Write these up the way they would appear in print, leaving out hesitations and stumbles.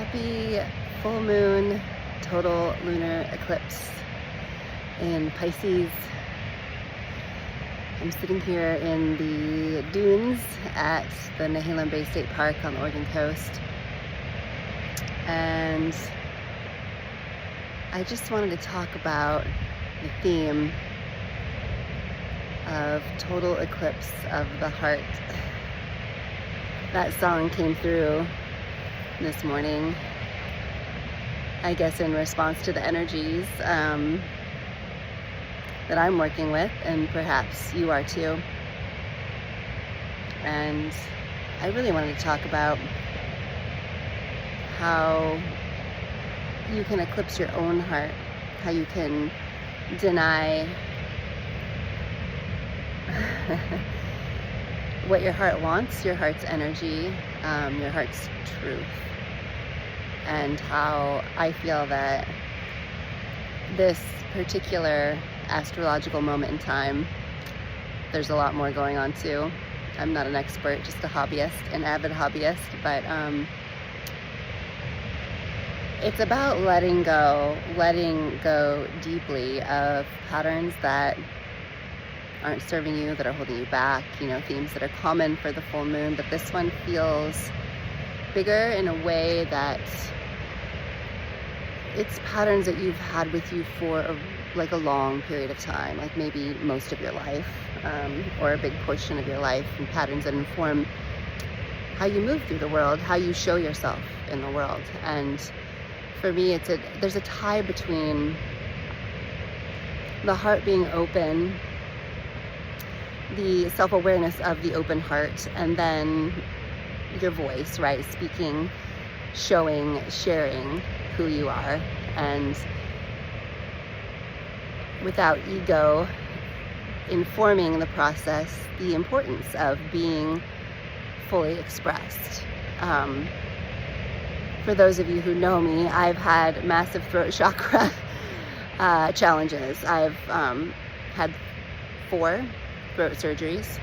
Happy full moon total lunar eclipse in Pisces. I'm sitting here in the dunes at the Nehalem Bay State Park on the Oregon coast, and I just wanted to talk about the theme of total eclipse of the heart. That song came through this morning, I guess in response to the energies that I'm working with, and perhaps you are too. And I really wanted to talk about how you can eclipse your own heart, how you can deny what your heart wants, your heart's energy, your heart's truth, and how I feel that this particular astrological moment in time, there's a lot more going on too. I'm not an expert, just a hobbyist, an avid hobbyist, but it's about letting go deeply of patterns that aren't serving you, that are holding you back, themes that are common for the full moon, but this one feels bigger in a way that it's patterns that you've had with you for a long period of time, like maybe most of your life, or a big portion of your life, and patterns that inform how you move through the world, how you show yourself in the world. And for me, there's a tie between the heart being open, the self-awareness of the open heart, and then your voice, right? Speaking, showing, sharing who you are, and without ego informing the process, the importance of being fully expressed. For those of you who know me, I've had massive throat chakra challenges. I've had 4 throat surgeries.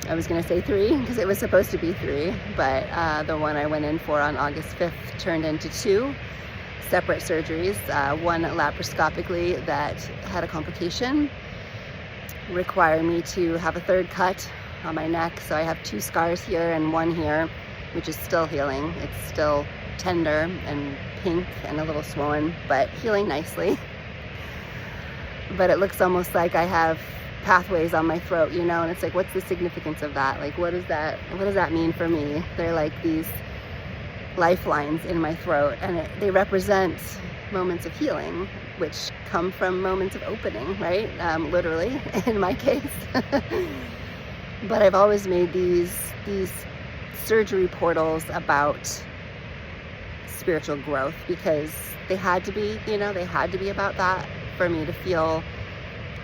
I was going to say 3 because it was supposed to be 3, but the one I went in for on August 5th turned into 2 separate surgeries. One laparoscopically that had a complication, required me to have a 3rd cut on my neck. So I have 2 scars here and 1 here, which is still healing. It's still tender and pink and a little swollen, but healing nicely. But it looks almost like I have pathways on my throat, and it's like, what's the significance of that? Like, what does that mean for me? They're like these lifelines in my throat, and they represent moments of healing, which come from moments of opening, right? Literally, in my case. But I've always made these surgery portals about spiritual growth, because they had to be, they had to be about that for me to feel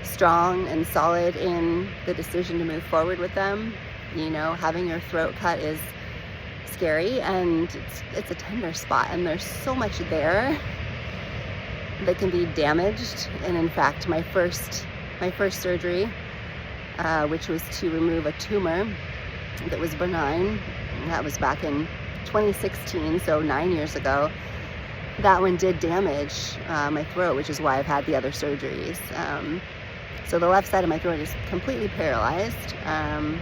strong and solid in the decision to move forward with them. Having your throat cut is scary, and it's a tender spot, and there's so much there that can be damaged. And in fact, my first surgery, which was to remove a tumor that was benign, that was back in 2016, so 9 years ago. That one did damage my throat, which is why I've had the other surgeries. So the left side of my throat is completely paralyzed. And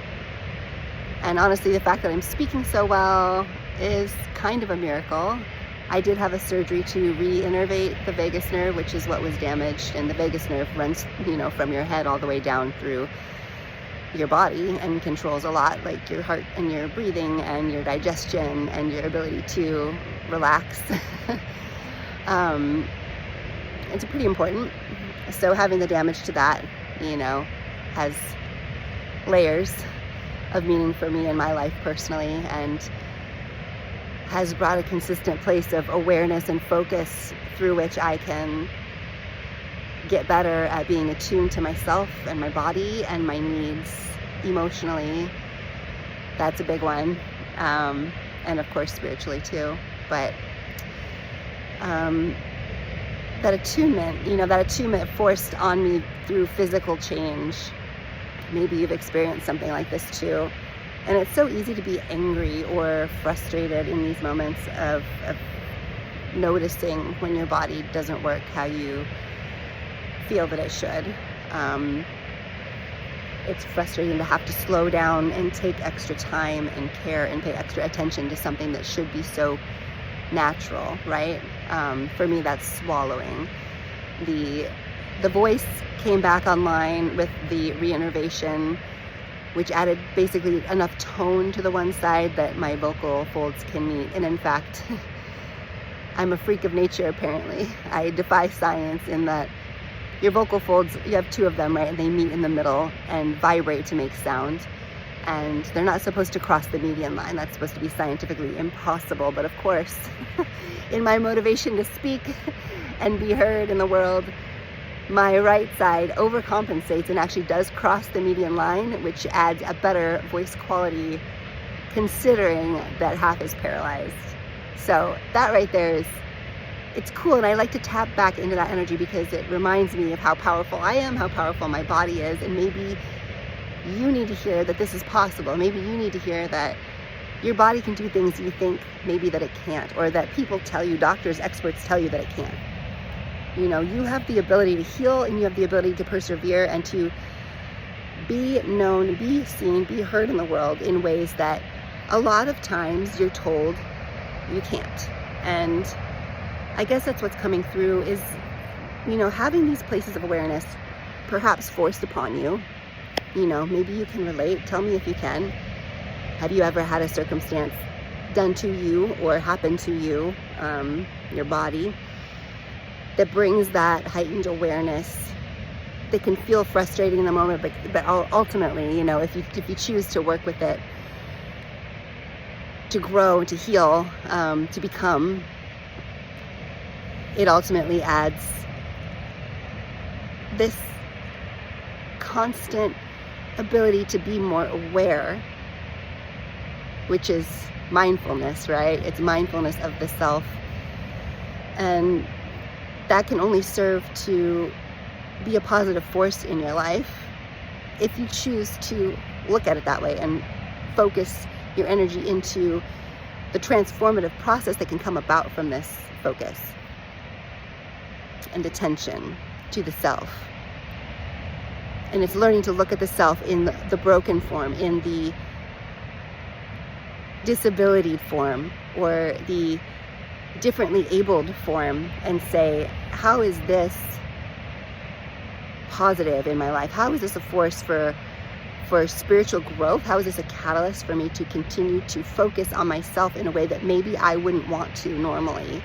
honestly, the fact that I'm speaking so well is kind of a miracle. I did have a surgery to re-innervate the vagus nerve, which is what was damaged. And the vagus nerve runs, from your head all the way down through your body and controls a lot, like your heart and your breathing and your digestion and your ability to relax. It's pretty important. So having the damage to that, has layers of meaning for me in my life personally, and has brought a consistent place of awareness and focus through which I can get better at being attuned to myself and my body and my needs emotionally. That's a big one. And of course spiritually too. But that attunement forced on me through physical change. Maybe you've experienced something like this too. And it's so easy to be angry or frustrated in these moments of noticing when your body doesn't work how you feel that it should. It's frustrating to have to slow down and take extra time and care and pay extra attention to something that should be so natural, right? For me, that's swallowing. The voice came back online with the reinnervation, which added basically enough tone to the one side that my vocal folds can meet. And in fact, I'm a freak of nature, apparently. I defy science in that your vocal folds, you have two of them, right? And they meet in the middle and vibrate to make sound. And they're not supposed to cross the median line. That's supposed to be scientifically impossible. But of course, in my motivation to speak and be heard in the world, my right side overcompensates and actually does cross the median line, which adds a better voice quality considering that half is paralyzed. So that right there it's cool, and I like to tap back into that energy because it reminds me of how powerful I am, how powerful my body is, and maybe you need to hear that this is possible. Maybe you need to hear that your body can do things you think maybe that it can't, or that people tell you, doctors, experts tell you that it can't. You know, you have the ability to heal, and you have the ability to persevere and to be known, be seen, be heard in the world in ways that a lot of times you're told you can't. And I guess that's what's coming through is, you know, having these places of awareness perhaps forced upon you. You know, maybe you can relate. Tell me if you can. Have you ever had a circumstance done to you or happened to you, your body, that brings that heightened awareness that can feel frustrating in the moment, but ultimately, you know, if you choose to work with it, to grow, to heal, to become, it ultimately adds this constant ability to be more aware, which is mindfulness, right? It's mindfulness of the self. And that can only serve to be a positive force in your life if you choose to look at it that way and focus your energy into the transformative process that can come about from this focus and attention to the self. And it's learning to look at the self in the broken form, in the disability form, or the differently abled form, and say, how is this positive in my life? How is this a force for spiritual growth? How is this a catalyst for me to continue to focus on myself in a way that maybe I wouldn't want to normally?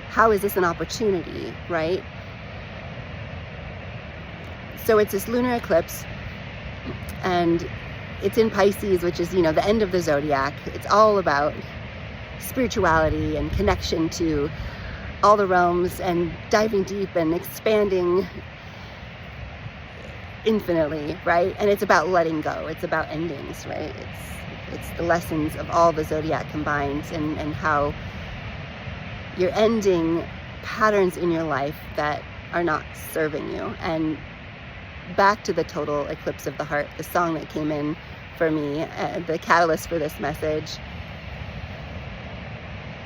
How is this an opportunity, right? So it's this lunar eclipse, and it's in Pisces, which is, you know, the end of the zodiac. It's all about spirituality and connection to all the realms and diving deep and expanding infinitely, right? And it's about letting go. It's about endings, right? It's the lessons of all the zodiac combined, and how you're ending patterns in your life that are not serving you. And back to the total eclipse of the heart, the song that came in for me, the catalyst for this message.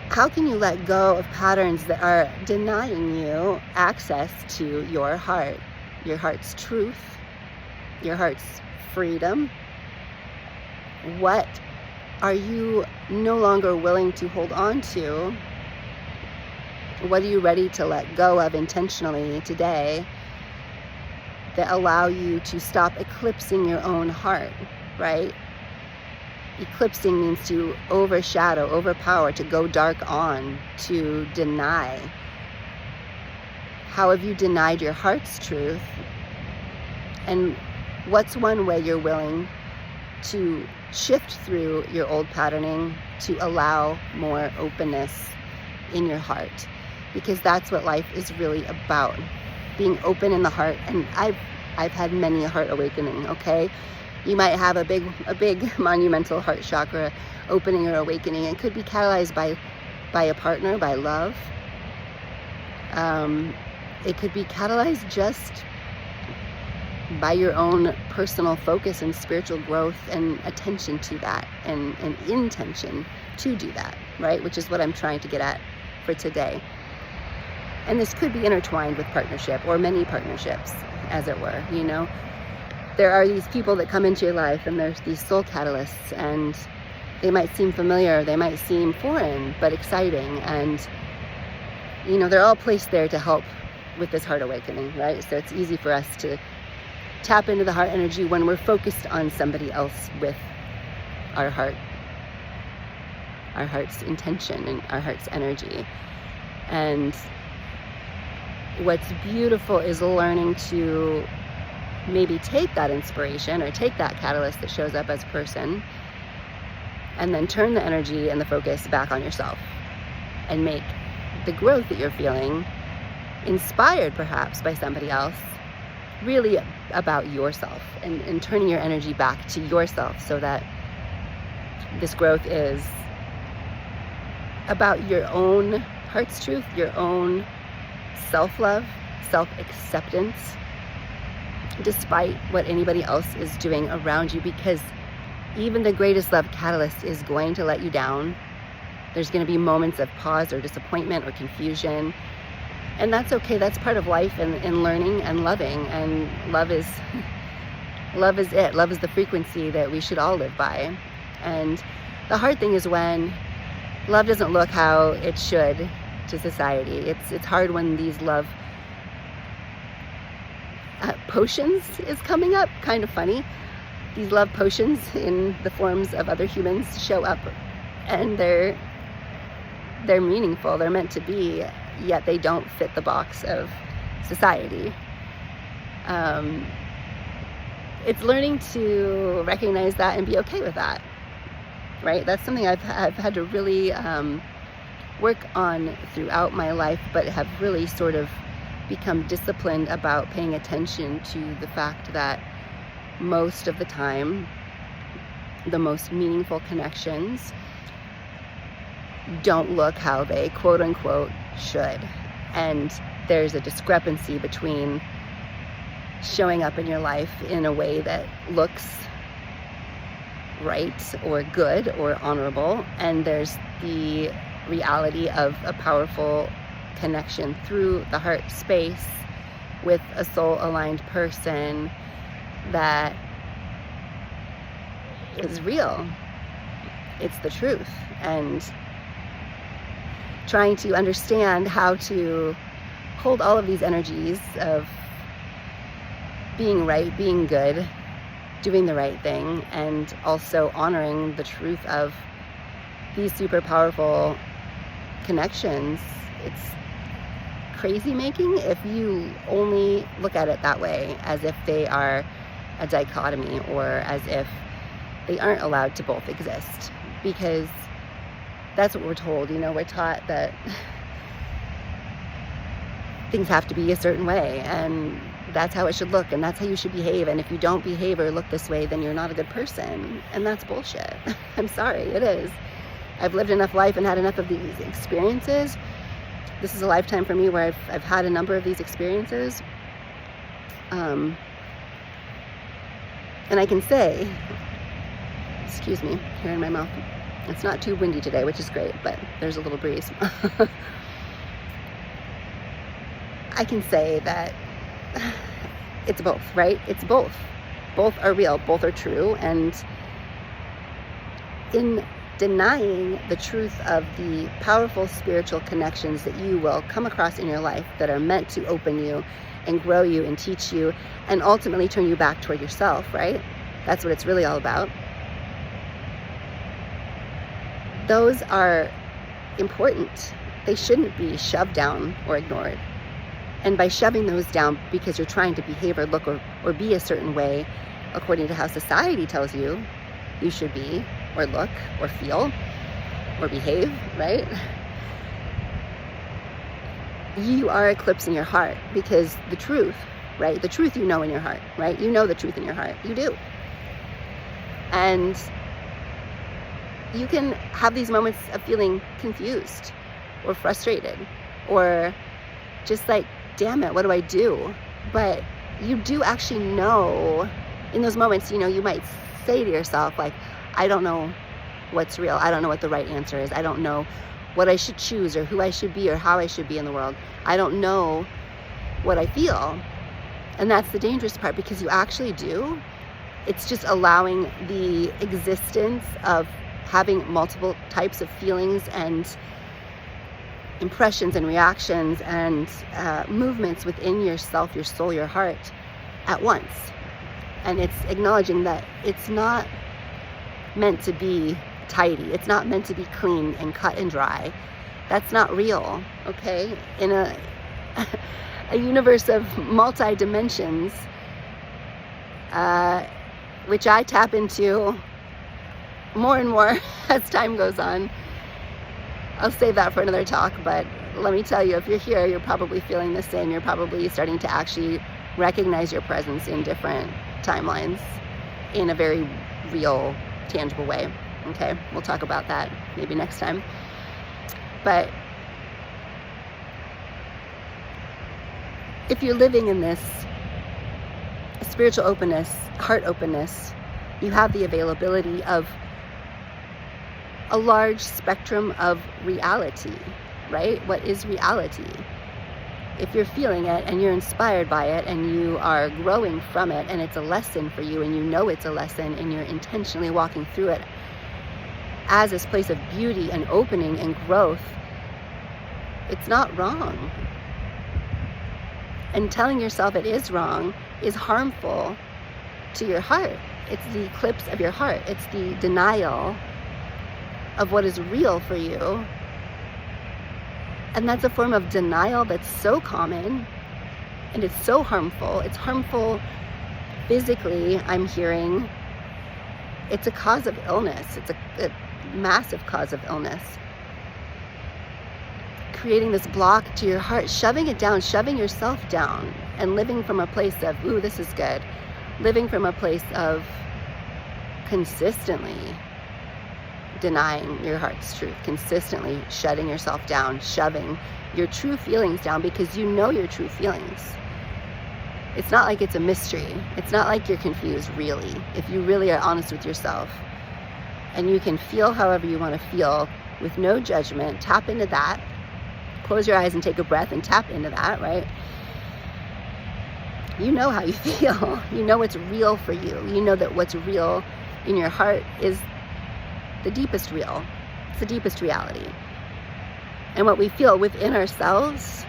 How can you let go of patterns that are denying you access to your heart's truth, your heart's freedom? What are you no longer willing to hold on to? What are you ready to let go of intentionally today that allow you to stop eclipsing your own heart, right? Eclipsing means to overshadow, overpower, to go dark on, to deny. How have you denied your heart's truth? And what's one way you're willing to shift through your old patterning to allow more openness in your heart? Because that's what life is really about, being open in the heart. And I've had many a heart awakening, okay? You might have a big monumental heart chakra opening or awakening. It could be catalyzed by a partner, by love. It could be catalyzed just by your own personal focus and spiritual growth and attention to that, and intention to do that, right? Which is what I'm trying to get at for today. And this could be intertwined with partnership, or many partnerships, as it were, you know? There are these people that come into your life, and there's these soul catalysts, and they might seem familiar, they might seem foreign, but exciting. And, you know, they're all placed there to help with this heart awakening, right? So it's easy for us to tap into the heart energy when we're focused on somebody else with our heart's intention and our heart's energy. And what's beautiful is learning to maybe take that inspiration or take that catalyst that shows up as a person, and then turn the energy and the focus back on yourself, and make the growth that you're feeling, inspired perhaps by somebody else, really about yourself, and turning your energy back to yourself, so that this growth is about your own heart's truth, your own self-love, self-acceptance, despite what anybody else is doing around you. Because even the greatest love catalyst is going to let you down. There's going to be moments of pause or disappointment or confusion, and that's okay. That's part of life, and learning and loving. And love is it. Love is the frequency that we should all live by. And the hard thing is when love doesn't look how it should to society. It's hard when these love potions is coming up. Kind of funny. These love potions in the forms of other humans show up, and they're meaningful. They're meant to be, yet they don't fit the box of society. It's learning to recognize that and be okay with that, right? That's something I've had to really work on throughout my life, but have really sort of become disciplined about paying attention to the fact that most of the time, the most meaningful connections don't look how they quote unquote should. And there's a discrepancy between showing up in your life in a way that looks right or good or honorable, and there's the reality of a powerful connection through the heart space with a soul aligned person that is real. It's the truth. And trying to understand how to hold all of these energies of being right, being good, doing the right thing, and also honoring the truth of these super powerful connections. It's crazy making if you only look at it that way, as if they are a dichotomy, or as if they aren't allowed to both exist. Because that's what we're told, you know, we're taught that things have to be a certain way, and that's how it should look, and that's how you should behave, and if you don't behave or look this way, then you're not a good person. And that's bullshit. I'm sorry, it is. I've lived enough life and had enough of these experiences. This is a lifetime for me where I've had a number of these experiences. And I can say, excuse me, here in my mouth, it's not too windy today, which is great, but there's a little breeze. I can say that it's both, right? It's both. Both are real, both are true. And in denying the truth of the powerful spiritual connections that you will come across in your life that are meant to open you and grow you and teach you and ultimately turn you back toward yourself, right? That's what it's really all about. Those are important. They shouldn't be shoved down or ignored. And by shoving those down because you're trying to behave or look or be a certain way according to how society tells you you should be or look or feel or behave, right? You are eclipsing your heart, because the truth, right? The truth you know in your heart, right? You know the truth in your heart. You do. And you can have these moments of feeling confused or frustrated or just like, damn it, what do I do? But you do actually know in those moments, you might say to yourself, like, I don't know what's real. I don't know what the right answer is. I don't know what I should choose or who I should be or how I should be in the world. I don't know what I feel. And that's the dangerous part, because you actually do. It's just allowing the existence of having multiple types of feelings and impressions and reactions and movements within yourself, your soul, your heart at once. And it's acknowledging that it's not meant to be tidy. It's not meant to be clean and cut and dry. That's not real, okay? In a universe of multi-dimensions, which I tap into more and more as time goes on. I'll save that for another talk, but let me tell you, if you're here, you're probably feeling the same. You're probably starting to actually recognize your presence in different timelines in a very real, tangible way. Okay, we'll talk about that maybe next time. But if you're living in this spiritual openness, heart openness, you have the availability of a large spectrum of reality, right? What is reality? If you're feeling it and you're inspired by it and you are growing from it and it's a lesson for you and you know it's a lesson and you're intentionally walking through it as this place of beauty and opening and growth, it's not wrong. And telling yourself it is wrong is harmful to your heart. It's the eclipse of your heart. It's the denial of what is real for you. And that's a form of denial that's so common and it's so harmful. It's harmful physically, I'm hearing. It's a cause of illness. It's a massive cause of illness. Creating this block to your heart, shoving it down, shoving yourself down, and living from a place of, ooh, this is good. Living from a place of consistently denying your heart's truth, consistently shutting yourself down, shoving your true feelings down, because you know your true feelings. It's not like it's a mystery. It's not like you're confused, really. If you really are honest with yourself and you can feel however you want to feel with no judgment, tap into that. Close your eyes and take a breath and tap into that, right? You know how you feel. You know what's real for you. You know that what's real in your heart is the deepest real. It's the deepest reality. And what we feel within ourselves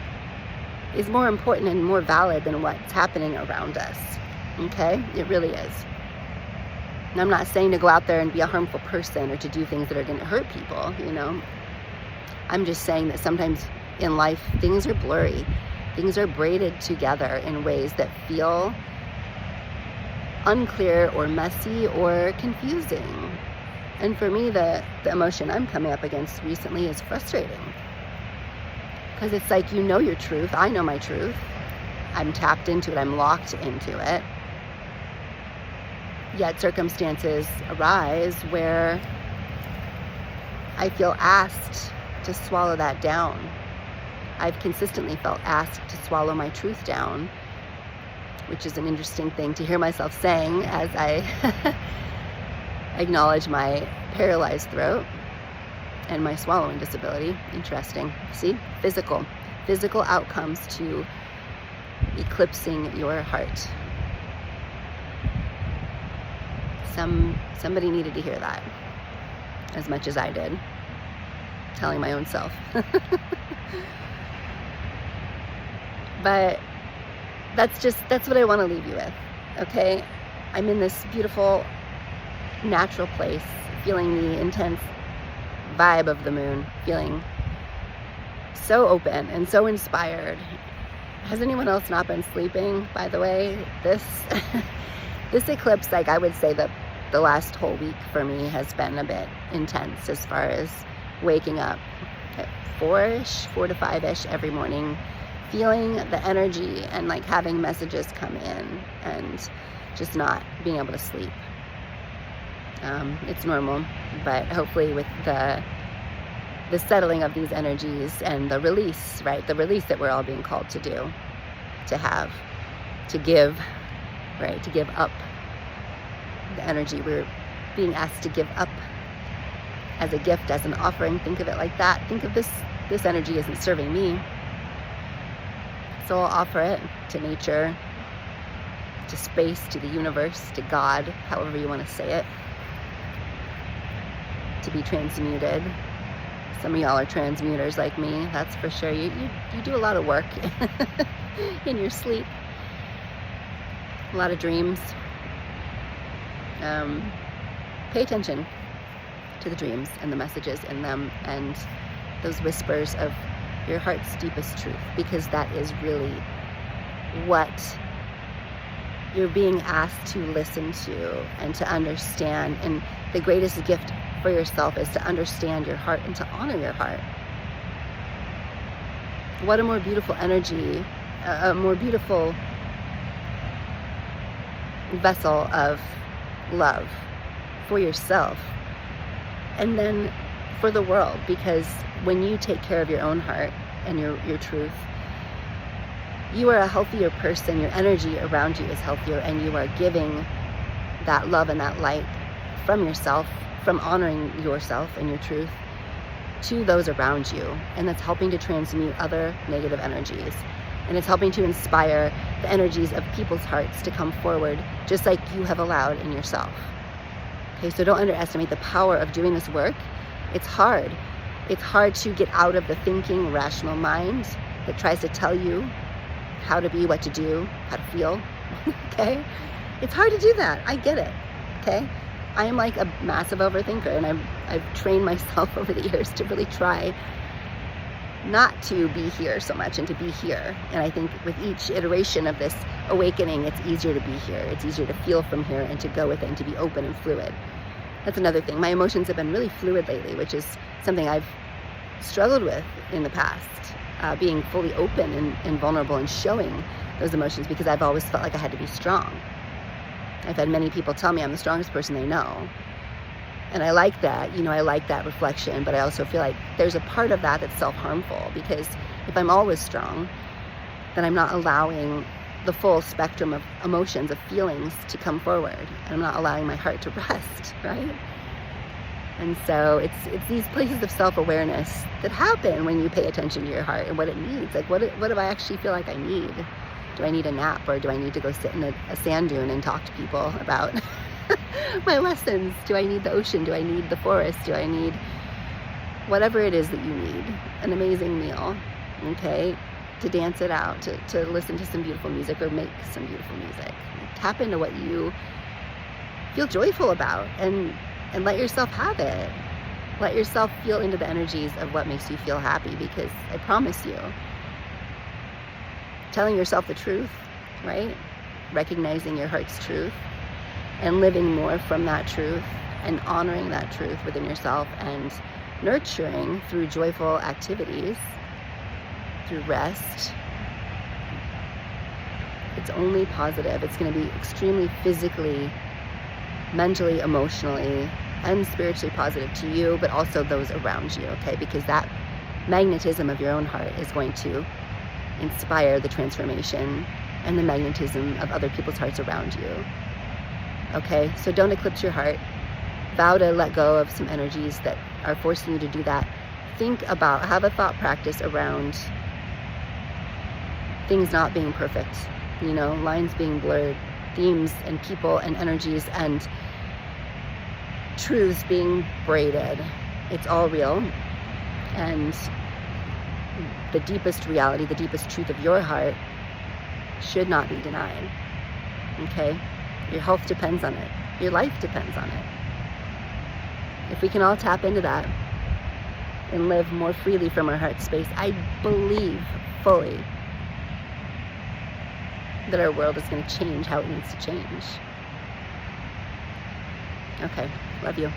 is more important and more valid than what's happening around us. Okay? It really is. And I'm not saying to go out there and be a harmful person or to do things that are going to hurt people, I'm just saying that sometimes in life, things are blurry. Things are braided together in ways that feel unclear or messy or confusing. And for me, the emotion I'm coming up against recently is frustrating. Because it's like, you know your truth. I know my truth. I'm tapped into it. I'm locked into it. Yet circumstances arise where I feel asked to swallow that down. I've consistently felt asked to swallow my truth down, which is an interesting thing to hear myself saying as I acknowledge my paralyzed throat and my swallowing disability. Interesting. See? Physical outcomes to eclipsing your heart. Somebody needed to hear that as much as I did, telling my own self. But that's what I want to leave you with, okay? I'm in this beautiful, natural place, feeling the intense vibe of the moon, feeling so open and so inspired. Has anyone else not been sleeping, by the way? This eclipse, like, I would say that the last whole week for me has been a bit intense as far as waking up at 4 to 5-ish every morning, feeling the energy and like having messages come in and just not being able to sleep. It's normal, but hopefully with the settling of these energies and the release, right? The release that we're all being called to do, to have, to give, right? To give up the energy. We're being asked to give up as a gift, as an offering. Think of it like that. Think of this energy isn't serving me, so I'll offer it to nature, to space, to the universe, to God, however you want to say it, to be transmuted. Some of y'all are transmuters like me, that's for sure. You do a lot of work in your sleep, a lot of dreams. Pay attention to the dreams and the messages in them and those whispers of your heart's deepest truth, because that is really what you're being asked to listen to and to understand. And the greatest gift for yourself is to understand your heart and to honor your heart. What a more beautiful energy, a more beautiful vessel of love for yourself and then for the world, because when you take care of your own heart and your truth, you are a healthier person. Your energy around you is healthier, and you are giving that love and that light from yourself, from honoring yourself and your truth, to those around you. And that's helping to transmute other negative energies. And it's helping to inspire the energies of people's hearts to come forward, just like you have allowed in yourself. Okay, so don't underestimate the power of doing this work. It's hard. It's hard to get out of the thinking, rational mind that tries to tell you how to be, what to do, how to feel. Okay? It's hard to do that. I get it. Okay? I am like a massive overthinker, and I've trained myself over the years to really try not to be here so much and to be here. And I think with each iteration of this awakening, it's easier to be here. It's easier to feel from here and to go with it and to be open and fluid. That's another thing. My emotions have been really fluid lately, which is something I've struggled with in the past, being fully open and vulnerable and showing those emotions, because I've always felt like I had to be strong. I've had many people tell me I'm the strongest person they know. And I like that, I like that reflection, but I also feel like there's a part of that that's self-harmful, because if I'm always strong, then I'm not allowing the full spectrum of emotions, of feelings to come forward. And I'm not allowing my heart to rest, right? And so it's these places of self-awareness that happen when you pay attention to your heart and what it needs. Like, what do I actually feel like I need? Do I need a nap, or do I need to go sit in a sand dune and talk to people about my lessons? Do I need the ocean? Do I need the forest? Do I need whatever it is that you need? An amazing meal, okay? To dance it out, to listen to some beautiful music or make some beautiful music. Tap into what you feel joyful about and let yourself have it. Let yourself feel into the energies of what makes you feel happy, because I promise you, telling yourself the truth, right? Recognizing your heart's truth and living more from that truth and honoring that truth within yourself and nurturing through joyful activities, through rest. It's only positive. It's going to be extremely physically, mentally, emotionally, and spiritually positive to you, but also those around you, okay? Because that magnetism of your own heart is going to inspire the transformation and the magnetism of other people's hearts around you. Okay, so don't eclipse your heart. Vow to let go of some energies that are forcing you to do that. Think about, have a thought practice around things not being perfect, lines being blurred, themes and people and energies and truths being braided. It's all real. And the deepest reality, the deepest truth of your heart should not be denied. Okay? Your health depends on it. Your life depends on it. If we can all tap into that and live more freely from our heart space, I believe fully that our world is going to change how it needs to change. Okay, love you.